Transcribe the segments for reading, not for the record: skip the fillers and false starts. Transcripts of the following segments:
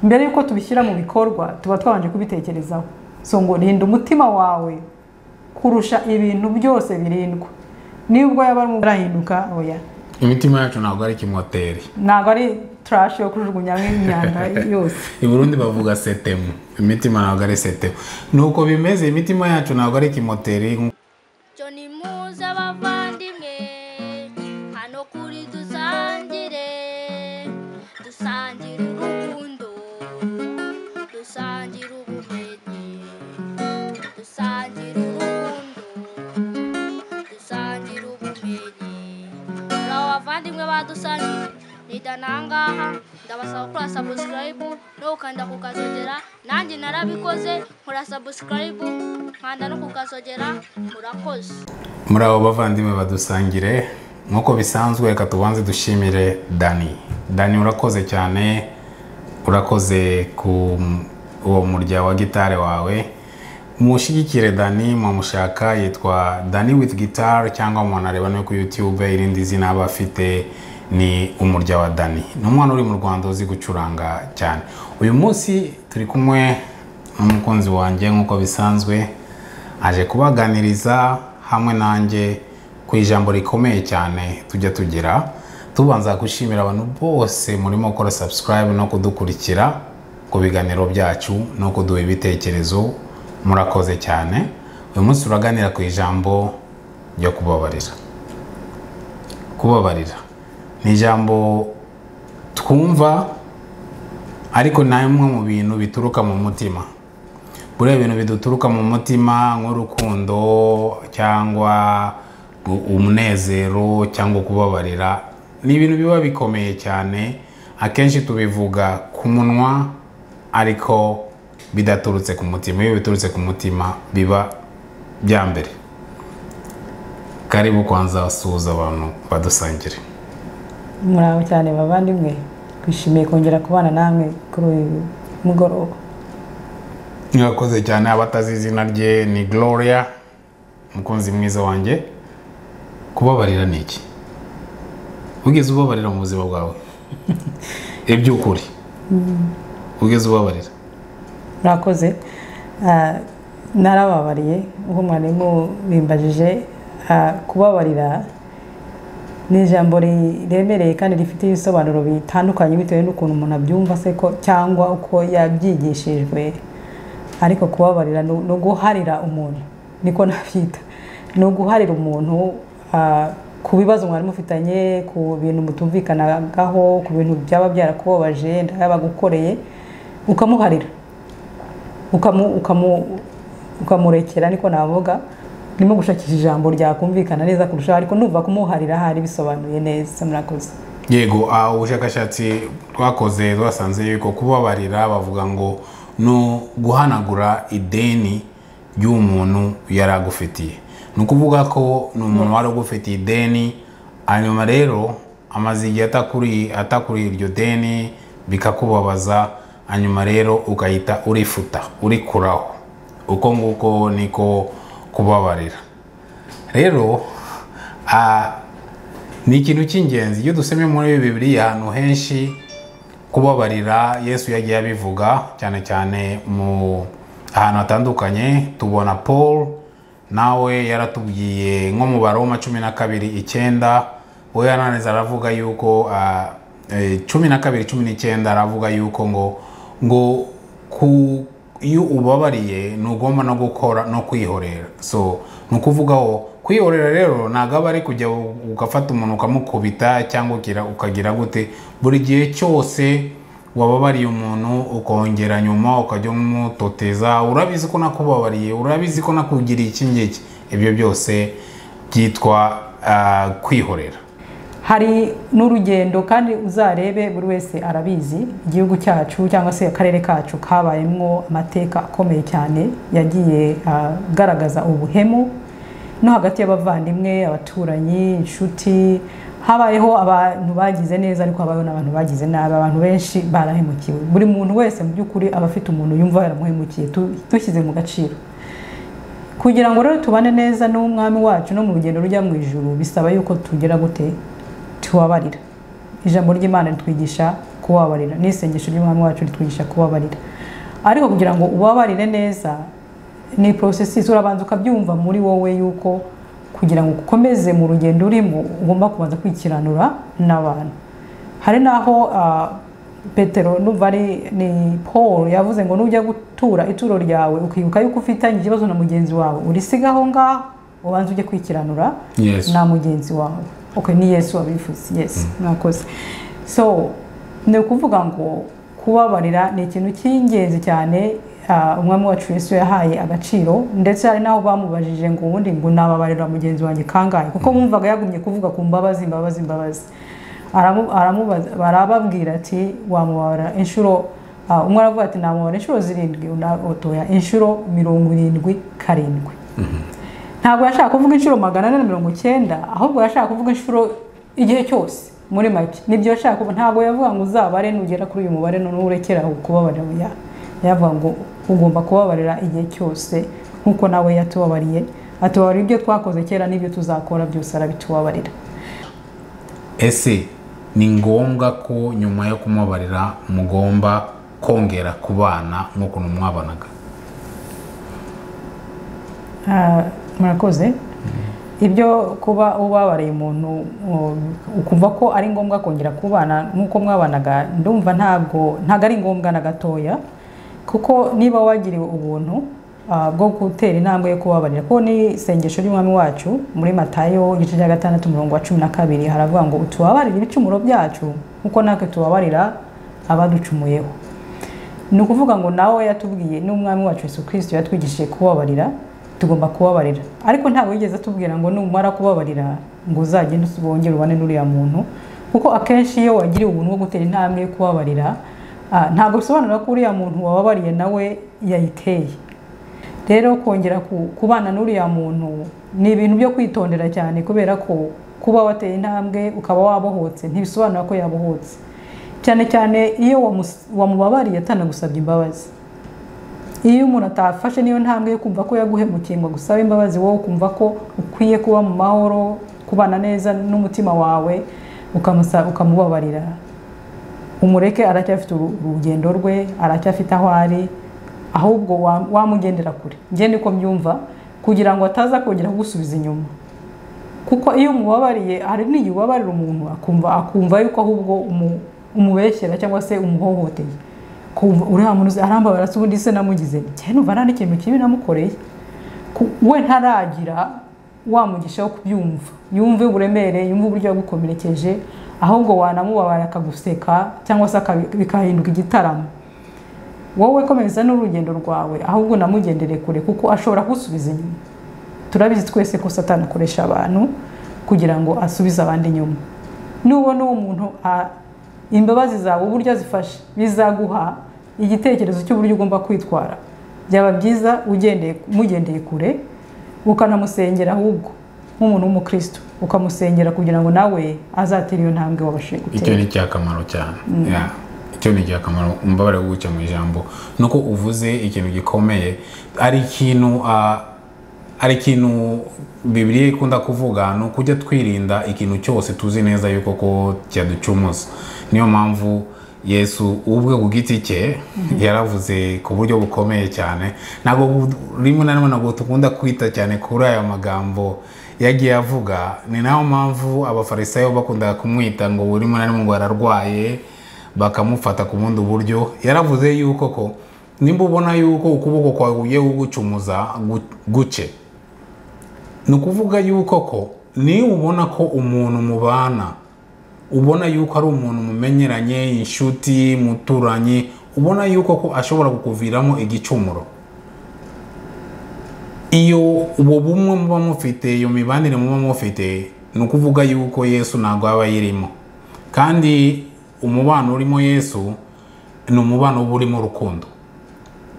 mbere yuko tubishyira mu bikorwa tuba twabanje kubitekerezaho. So ngo rinda umutima wawe kurusha ibintu byose birindwa. Nibwo yaba ari murahinduka oya. Imitima yacu ntabwo ari kimoteri. Ntabwo ari trash yo kujugunya nk'imyanda yose. I Burundi bavuga setemu. Imitima ntabwo ari setemu. Nuko bimeze imitima yacu ntabwo ari kimoteri. Joni muza bavandimwe hano kuri dusangire urukundo dusangire ubumenyi dusangire urukundo dusangire ubumenyi abavandimwe badusangire nidanangaha ndabasaba kuri subscribe no ukanda kukazogera nanjye narabikoze nkora subscribe nkanda no kukazogera murakoze. Muri abo bavandimwe badusangire nkuko bisanzwe reka tubanze dushimire Dani urakoze cyane, urakoze ku uwo murya wa gitare wawe. Mushigikire Dani mwamushaka, yitwa Dani with guitar cyangwa umuntu areba no ku YouTube irindi zina abafite ni umurya wa Dani. N'umwana uri mu Rwanda uzi gucuranga cyane. Uyu munsi turi kumwe n'umukunzi wanjye nkuko bisanzwe, aje kubaganiriza hamwe nanjye ku ijambo rikomeye cyane tujya tugira. Tubanza gushimira abantu bose murimo gukora subscribe no kudukurikira ku biganiro byacu no kuduha ibitekerezo, murakoze cyane. Uyu munsi turaganira ku ijambo ryo kubabarira. Kubabarira ni ijambo twumva ariko namwe mu bintu bituruka mu mutima. Buriya ibintu biduturuka mu mutima nk'urukundo cyangwa umunezero cyangwa kubabarira ni ibintu biba bikomeye cyane. Akenshi tubivuga ku munwa ariko bidaturutse ku mutima. Iyo biturutse ku mutima biba bya mbere. Karibu kwanza wasuhuza abantu badusangire. Muraho cyane bavandimwe, twishimiye kongera kubana namwe kuri uyu mugoroba. Mwakoze cyane. Abatazi izina rye ni Gloria, mukunzi mwiza wanjye. Kubabarira ni iki? Ugeze ubabarira mu buzima bwawe? Iby'ukuri ugeze ubabarira? Murakoze. Narababariye uko mwarimu bimbajije. Kubabarira ni ijambo riremereye kandi rifite ibisobanuro bitandukanye bitewe n'ukuntu umuntu abyumva se ko cyangwa uko yabyigishijwe. Ariko kubabarira no guharira umuntu, niko nabyita. No guharira umuntu ku bibazo mwari mufitanye, ku bintu mutumvikanagaho, ku bintu byaba byarakubabaje ndabagukoreye, ukamuharira ukamurekera, niko navuga. Nimo gushakisha ijambo ryakumvikana neza kurusha, ariko nuva kumuharira hari bisobanuye neza. Murakoze. Yego, ubushakashatsi twakoze twasanze yuko kubabarira bavuga ngo no guhanagura ideni ry'umuntu yaragufitiye. Nukuvuga ko n'umuntu wari ugufitiye ideni, hanyuma rero amazi atakuri iryo deni bikakubabaza, hanyuma rero ukahita urifuta urikuraho. Uko nguko niko kubabarira. Rero ni ikintu cy'ingenzi. Iyo dusomye muri Bibiliya ahantu henshi kubabarira Yesu yagiye abivuga, cyane cyane mu ahantu hatandukanye. Tubona Paul nawe yaratubwiye nko mu Baroma 12:9, we yananiza aravuga yuko 12:19 aravuga yuko ngo iyo ubabariye ugomba no gukora no kwihorera. So nukuvugaho kwihorera rero ntabwo ari kujya ugafata umuntu ukamukubita cyangwa ukagira gute. Buri gihe cyose wababariye umuntu ukongera nyuma ukajya umutoteza, urabizi ko nakubabariye, urabizi ko nakugiriye iki ngiki, ibyo byose byitwa kwihorera. Hari n'urugendo kandi uzarebe buri wese arabizi. Igihugu cyacu cyangwa se akarere kacu kabayemo amateka akomeye cyane yagiye garagaza ubuhemu no hagati y'abavandimwe, abaturanyi, inshuti. Habayeho abantu bagize neza ariko habayeho n'abantu bagize nabi. Abantu benshi barahemukiwe. Buri muntu wese mu by'ukuri aba afite umuntu yumva yaramuhemukiye. Dushyize mu gaciro kugira ngo rero tubane neza n'umwami wacu no mu rugendo rujya mu ijuru, bisaba yuko tugera gute tubabarira. Ijambo ry'Imana ritwigisha kubabarira. N'isengesho ry'Umwami wacu ritwigisha kubabarira. Ariko kugira ngo ubabarire neza ni processes urabanza ukabyumva muri wowe yuko kugira ngo ukomeze mu rugendo urimo ugomba kubanza kwikiranura n'abantu. Hari naho Petero ni Paul yavuze ngo nujya gutura ituro ryawe ukibuka yuko ufitanye ikibazo na mugenzi wawe urisigaho ngaho ubanza ujye kwikiranura na mugenzi wawe. Okay, ni Yesu wabivuze. Yes, nakoze. So ni ukuvuga ngo kubabarira ni ikintu cy'ingenzi cyane Umwami wacu Yesu yahaye agaciro, ndetse hari naho bamubajije ngo ubundi ngo nababarira mugenzi wanjye kangahe, kuko bumvaga yagumye kuvuga ku mbabazi. Barababwira ati wamubarira inshuro umwe aravuga ati namubarira inshuro 7 otoya inshuro 77. Ntabwo yashaka kuvuga inshuro 490, ahubwo yashaka kuvuga inshuro igihe cyose muri make. Nibyo yashaka kuvuga, ntabwo yavuga ngo uzabare nugera kuri uyu mubare none urekera kubabarira. Yavuga ngo ugomba kubabarira igihe cyose nkuko nawe yatubabariye. Atubabarira ibyo twakoze kera n'ibyo tuzakora byose arabitubabarira. Ese ni ngombwa ko nyuma yo kumubabarira mugomba kongera kubana nk'uko mwabanaga? Murakoze. Ibyo kuba ubabariye umuntu ukumva ko ari ngombwa kongera kubana nk'uko mwabanaga, ndumva ntabwo ari ngombwa na gatoya, kuko niba wagiriwe ubuntu bwo gutera intambwe yo kubabarira, ko ni isengesho ry'Umwami wacu muri Matayo igice cya 6:12 haravuga ngo utubabarire ibicumuro byacu nkuko natwe tubabarira abaducumuyeho. Ni ukuvuga ngo nawe yatubwiye n'Umwami wacu Yesu Kristo yatwigishije kubabarira, tugomba kubabarira. Ariko ntabwo yigeze atubwira ngo numara kubabarira ngo uzagende usubongere ubane n'uriya muntu, kuko akenshi iyo wagiriwe ubuntu bwo gutera intambwe yo kubabarira ntabwo bisobanura ko uriya muntu wababariye nawe yayiteye. Rero kongera kubana n'uriya muntu ni ibintu byo kwitondera cyane, kubera ko kuba wateye intambwe ukaba wabohotse ntibisobanura ko yabohotse, cyane cyane iyo wamubabariye atanagusabye imbabazi. Iyo umuntu atafashe niyo ntambwe yo kumva ko yaguhemukiye ngo gusaba imbabazi, wowe ukumva ko ukwiye kuba mu mahoro, kubana neza n'umutima wawe, ukamubabarira, umureke aracyafite urugendo rwe, aracyafite aho ari, ahubwo wamugendera kure. Nge niko mbyumva, kugira ngo ataza kongera kugusubiza inyuma. Kuko iyo umubabariye, hari n'igihe ubabarira umuntu akumva yuko ahubwo umubeshyera cyangwa se umuhohoteye. Uriya muntu arambabara se ubundi se namugize cyane, numva nta n'ikintu kibi namukoreye. We ntaragira wamugisha wo kubyumva, yumve uburemere, yumve uburyo yagukomerekeje, ahubwo wanamubabara akaguseka cyangwa se bikahinduka igitaramo. Wowe komeza n'urugendo rwawe, ahubwo namugendere kure, kuko ashobora kusubiza inyuma. Turabizi twese ko Satani akoresha abantu kugira ngo asubize abandi inyuma. Nubona uwo muntu imbabazi zawe uburyo azifashe bizaguha igitekerezo cy'uburyo ugomba kwitwara, byaba byiza mugendeye kure, ukanamusengera ahubwo nk'umuntu w'umukristo, ukamusengera kugira ngo nawe azatera iyo ntambwe wabashije gutera. Icyo ni cyakamaro cyane. Icyo ni cyakamaro umbabare guca mu ijambo nuko uvuze ikintu gikomeye. Ari ikintu Bibiliya ikunda kuvuga, no kujya twirinda ikintu cyose tuzi neza yuko ko cyaducumuza. Niyo mpamvu Yesu ubwe ku giti cye yaravuze ku buryo bukomeye cyane. Ntabwo rimwe na rimwe ntabwo tukunda kwita cyane kuri aya magambo yagiye avuga. Ni nayo mpamvu abafarisayo bakunda kumwita ngo rimwe na rimwe ngo ararwaye, bakamufata ku bundi buryo. Yaravuze yuko ko nimba ubona yuko ukuboko kwawe ugiye kugucumuza guce, ni ukuvuga yuko ko ni ubona ko umuntu mubana, ubona yuko ari umuntu mumenyeranye, inshuti, muturanye, ubona yuko ko ashobora kukuviramo igicumuro, iyo uwo bumwe muba mufite, iyo mibanire muba mufite, ni ukuvuga yuko Yesu ntabwo aba yirimo. Kandi umubano urimo Yesu ni umubano burimo urukundo.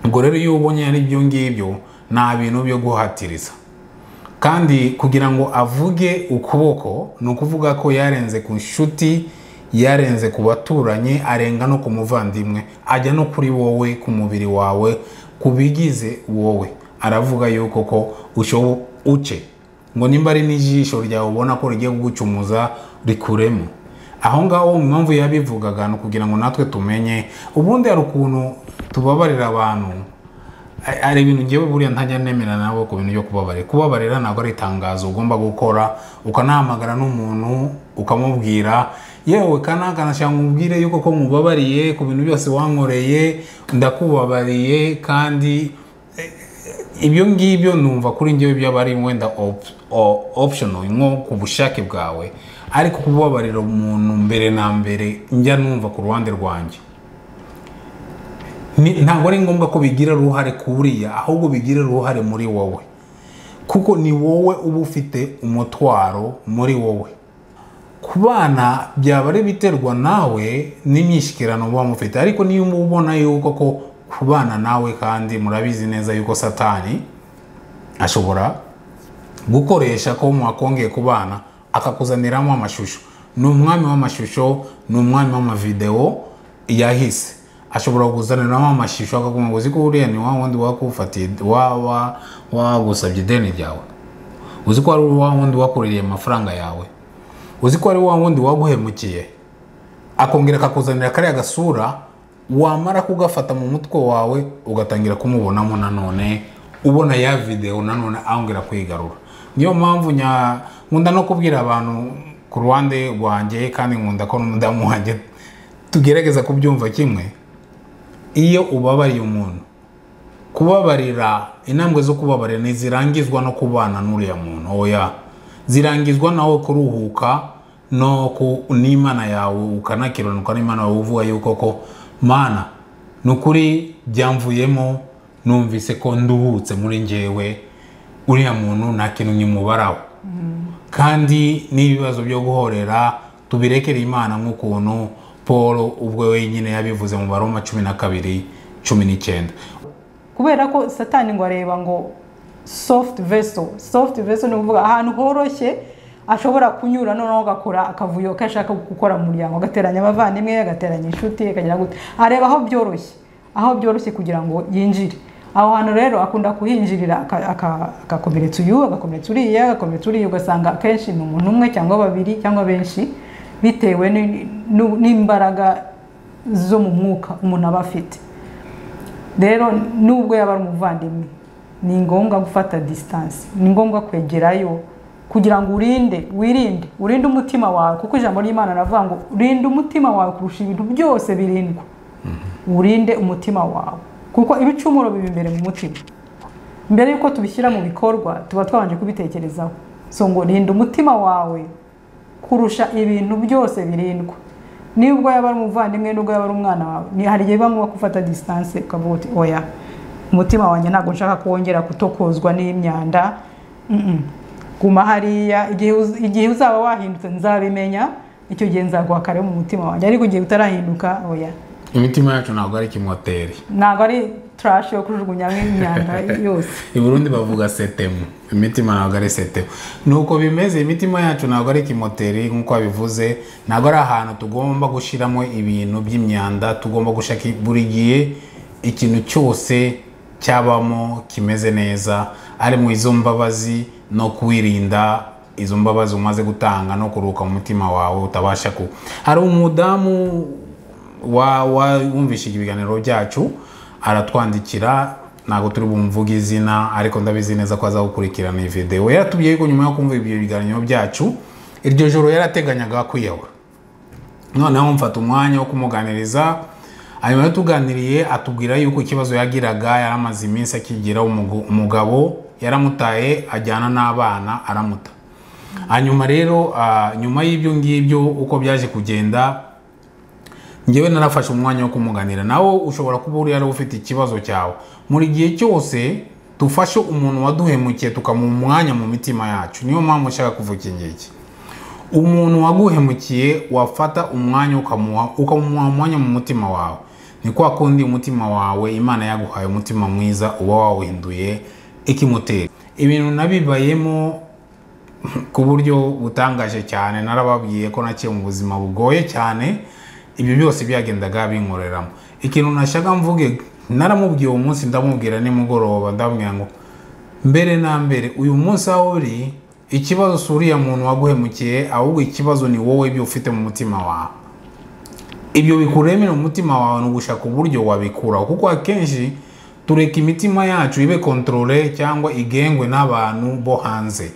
Ubwo rero iyo ubonye ari byo ngibyo, nta bintu byo guhatiriza. Kandi kugira ngo avuge ukuboko, ni ukuvuga ko yarenze ku nshuti, yarenze ku baturanye, arenga no ku muvandimwe, ajya no kuri wowe, ku mubiri wawe, kubigize wowe. Aravuga yuko ko uce ngo nimba ari n'ijisho ryawe ubona ko rigiye kugucumuza rikuremo. aho ngaho impamvu yabivugaga no kugira ngo natwe tumenye ubundi hari ukuntu tubabarira abantu ari ibintu ngewe buriya ntajya nemera nabo ku bintu byo kubabarira ntabwo ari itangazo ugomba gukora ukanahamagara n'umuntu ukamubwira yewe kanashaka umubwire yuko ko mubabariye ku bintu byose wankoreye ndakubabariye kandi ibyo ngibyo numva kuri ngewe byaba ari wenda optional nko ku bushake bwawe ariko kubabarira umuntu mbere na mbere njya numva ku ruhande rwanjye ntabwo ari ngombwa ko bigira uruhare kuriya ahubwo bigira uruhare muri wowe kuko ni wowe uba ufite umutwaro muri wowe ku bana byaba ari biterwa nawe n'imyishikirano uba mufite ariko niyo ubona yuko ko ku bana nawe kandi murabizi neza yuko Satani ashobora gukoresha ko mwakongeye ku bana akakuzaniramo amashusho ni umwami w'amashusho ni umwami w'amavideo yahise ashobora kuzaniramo amashusho akakubwira uzi ko uriya ni wa wundi wakufatiye wagusabye ideni ryawe uzi ko ari wa wundi wakuririye amafaranga yawe uzi ko ari wa wundi waguhemukiye akongera akakuzanira kariya gasura wamara kugafata mu mutwe wawe ugatangira kumubonamo nanone ubona ya video nanone ahongera kwigarura niyo mpamvu nkunda no kubwira abantu ku ruhande rwanjye kandi nkunda ko n'umudamu wanjye tugerageza kubyumva kimwe iyo ubabariye umuntu kubabarira intambwe zo kubabarira ntizirangizwa no kubana n'uriya muntu oya zirangizwa nawe kuruhuka no ku n'Imana yawe ukanakiranuka n'Imana yawe uvuga yuko ko mana nukuri byamvuyemo numvise ko nduhutse muri njyewe uriya muntu nta kintu nyimubaraho kandi n'ibibazo byo guhorera tubirekere Imana nk'ukuntu Paul ubwo wenyine yabivuze mu Baroma 12:19 kubera ko Satani ngo areba ngo soft vessel ni ukuvuga ahantu horoshye ashobora kunyura noneho agakora akavuyo kashaka gukora mu muryango agateranya abavandimwe agateranya inshuti akagira gute areba aho byoroshye kugira ngo yinjire aho hantu rero akunda kuhinjirira akakomeretsa uyu agakomeretsa uriya ugasanga kenshi ni umuntu umwe cyangwa babiri cyangwa benshi bitewe n'imbaraga zo mu mwuka umuntu aba afite rero nubwo yaba ari umuvandimwe ni ngombwa gufata distance ni ngombwa kwegerayo kugira ngo wirinde umutima wawe kuko ijambo ry'Imana ravuga ngo urinde umutima wawe kurusha ibintu byose birindwa urinde umutima wawe kuko ibicumuro bibi imbere mu mutima mbere yuko tubishyira mu bikorwa tuba twabanje kubitekerezaho so ngo rinde umutima wawe kurusha ibintu byose birindwa nibwo yaba ari umuvandimwe nubwo yaba ari umwana wawe ni hari igihe bamwe gufata distance ukavuga uti oya umutima wanjye ntabwo nshaka kongera kutokozwa n'imyanda guma hariya igihe uzaba wahindutse nzabimenya icyo gihe nzaguha kare mu mutima wanjye ariko igihe utarahinduka oya imitima yacu ntabwo ari kimoteri ntabwo ari trash yo kujugunya imyanda yose i Burundi bavuga setemu imitima ntabwo ari setemu nuko bimeze imitima yacu ntabwo ari kimoteri nk'uko babivuze ntabwo ari ahantu tugomba gushyiramo ibintu by'imyanda tugomba gushaka buri gihe ikintu cyose cyabamo kimeze neza ari mu izo mbabazi no kwirinda izo mbabazi umaze gutanga no kuruka mu mutima wawe utabasha ku hari umudamu wumvishe ibiganiro byacu aratwandikira ntabwo turi bumvuge izina ariko ndabizi neza ko azagukurikirana iyi video yaratubwiye yuko nyuma yo kumva ibyo biganiro byacu iryo joro yarateganyaga kwiyahura noneho mfata umwanya wo kumuganiriza hanyuma yo tuganiriye atubwira yuko ikibazo yagiraga yaramaze iminsi akigira umugabo yaramutaye ajyana n'abana aramuta hanyuma rero nyuma y'ibyo ngibyo uko byaje kugenda ngewe narafashe umwanya wo kumuganira nawe ushobora kuba uri ufite ikibazo cyawe muri gihe cyose tufashe umuntu waduhemukiye tukamuha umwanya mu mitima yacu niyo mpamvu ushaka kuvuga iki umuntu waguhemukiye wafata umwanya ukamuha umwanya mu mutima wawe ni kwa kundi umutima wawe Imana yaguhaye umutima mwiza uba wawuhinduye ikimutera ibintu nabibayemo ku buryo butangaje cyane narababwiye ko naciye mu buzima bugoye cyane ibyo byose byagendaga binkoreramo ikintu nashaka mvuge naramubwiye uwo munsi ndamubwira nimugoroba ndamubwira ngo mbere na mbere uyu munsi aho uri ikibazo si uriya muntu waguhemukiye, ahubwo ikibazo ni wowe ibyo ufite mu mutima wawe. Ibyo bikuremera mu mutima wawe ni ugushaka uburyo wabikuraho, kuko akenshi tureka imitima yacu ibe kontrole cyangwa igengwe n'abantu bo hanze,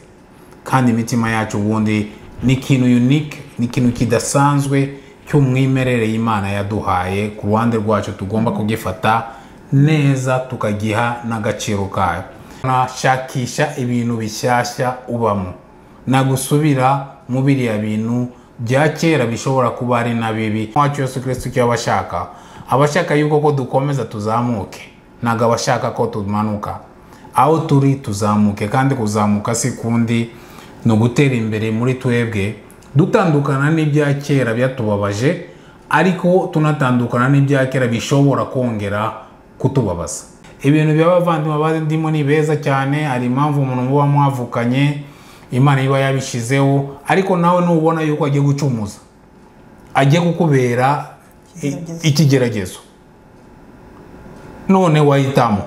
kandi imitima yacu ubundi ni ikintu unique, ni ikintu kidasanzwe cy'umwimerere y'Imana yaduhaye. Ku ruhande rwacu tugomba kugifata neza tukagiha n'agaciro kayo. Nashakisha ibintu bishyashya ubamo, nagusubira mu biriya bintu bya kera bishobora kuba ari na bibi. Wacu Yesu Kristo icyo abashaka yuko ko dukomeza tuzamuke, ntago abashaka ko tumanuka. Aho turi tuzamuke, kandi kuzamuka si kundi no gutera imbere muri twebwe, dutandukana n'ibya kera byatubabaje, ariko tunatandukana n'ibya kera bishobora kongera kutubabaza. Ibintu by'abavandimwe abandimo ni beza cyane, ari impamvu umuntu muba mwavukanye Imana iba yabishizeho, ariko nawe nubona yuko agiye gucumuza, agiye kukubera ikigeragezo, none wahitamo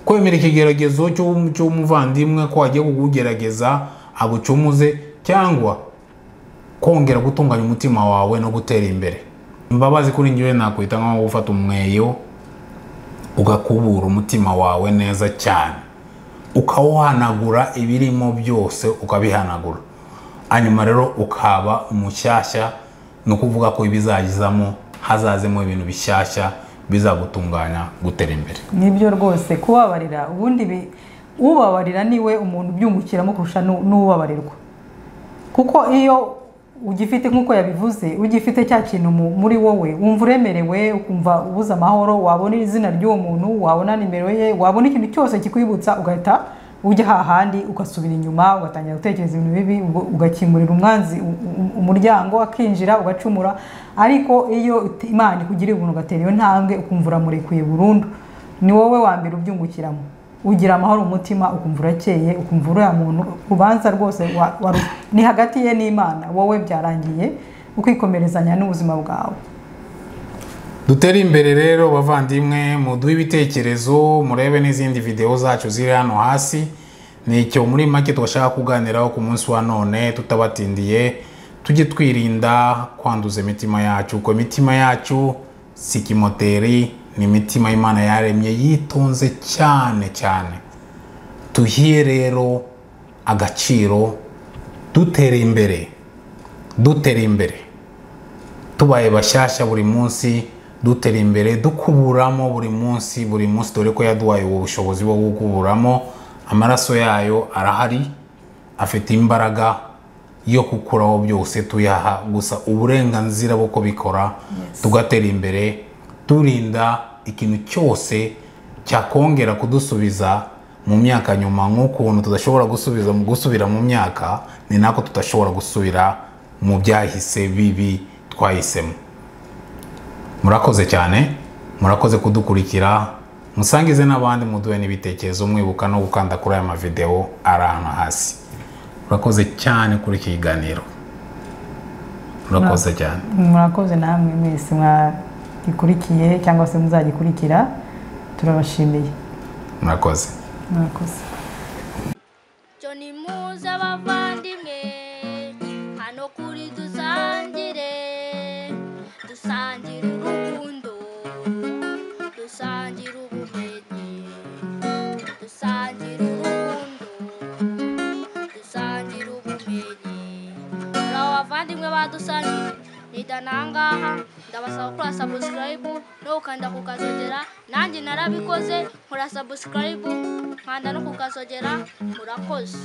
kwemera ikigeragezo cy'umuvandimwe ko agiye kukugerageza agucumuze, cyangwa kongera gutunganya umutima wawe no gutera imbere. Imbabazi kuri njyewe nakwita nko gufata umweyo ugakubura umutima wawe neza cyane, ukawuhanagura ibirimo byose, ukabihanagura, hanyuma rero ukaba umushyashya. No kuvuga ko ibizagizamo hazazemo ibintu bishyashya bizagutunganya gutera imbere. Nibyo rwose kubabarira, ubundi ubabarira niwe umuntu byungukiramo kurusha n'ubabarirwa, kuko iyo ugifite nkuko yabivuze, ugifite cya kintu muri wowe wumva uremerewe, ukumva ubuze amahoro, wabona izina ry'uwo muntu, wabona nimero ye, wabona ikintu cyose kikwibutsa, ugahita ujya hahandi ugasubira inyuma, ugatangira gutekereza ibintu bibi, ugakingurira umwanzi umuryango akinjira ugacumura. Ariko iyo Imana ikugiriye ubuntu ugatera iyo ntambwe, ukumva uramurekuye burundu, ni wowe wa mbere ubyungukiramo, ugira amahoro umutima, ukumva urakeye, ukumva uriya muntu ubanza rwose ni hagati ye n'Imana, wowe byarangiye ukikomerezanya n'ubuzima bwawe. Dutere imbere rero bavandimwe, muduhe ibitekerezo, murebe n'izindi video zacu ziri hano hasi. Nicyo muri make twashaka kuganiraho ku munsi wa none, tutabatindiye. Tujye twirinda kwanduza imitima yacu, ko imitima yacu si kimoteri, ni imitima Imana yaremye yitonze cyane cyane. Tuhiye rero agaciro, dutere imbere, tubaye bashyashya buri munsi, dutere imbere, dukuburamo buri munsi, dore ko yaduhaye ubushobozi bwo gukuburamo. Amaraso yayo arahari, afite imbaraga yo gukuraho byose, tuyaha gusa uburenganzira bwo kubikora. Tugatera imbere, turinda ikintu cyose cyakongera kudusubiza mu myaka nyuma. Nk'ukuntu tudashobora gusubira mu myaka, ni nako tudashobora gusubira mu byahise bibi twahisemo. Murakoze cyane, murakoze kudukurikira, musangize n'abandi, muduhe n'ibitekerezo, mwibuka no gukanda kuri aya mavideo ari hano hasi. Murakoze cyane kuri iki kiganiro, murakoze cyane. Murakoze namwe mwese mwagikurikiye cyangwa se muzagikurikira, turabashimiye. Murakoze. Joni muze bavandimwe, hano kuri dusangire urukundo, dusangire ubumenyi, dusangire urukundo, dusangire ubumenyi. Abavandimwe badusangire nidanangaha, ndabasaba kuri subscribe no ukanda kukazogera. Nanjye narabikoze nkora subscribe, nkanda no kukazogera. Murakoze.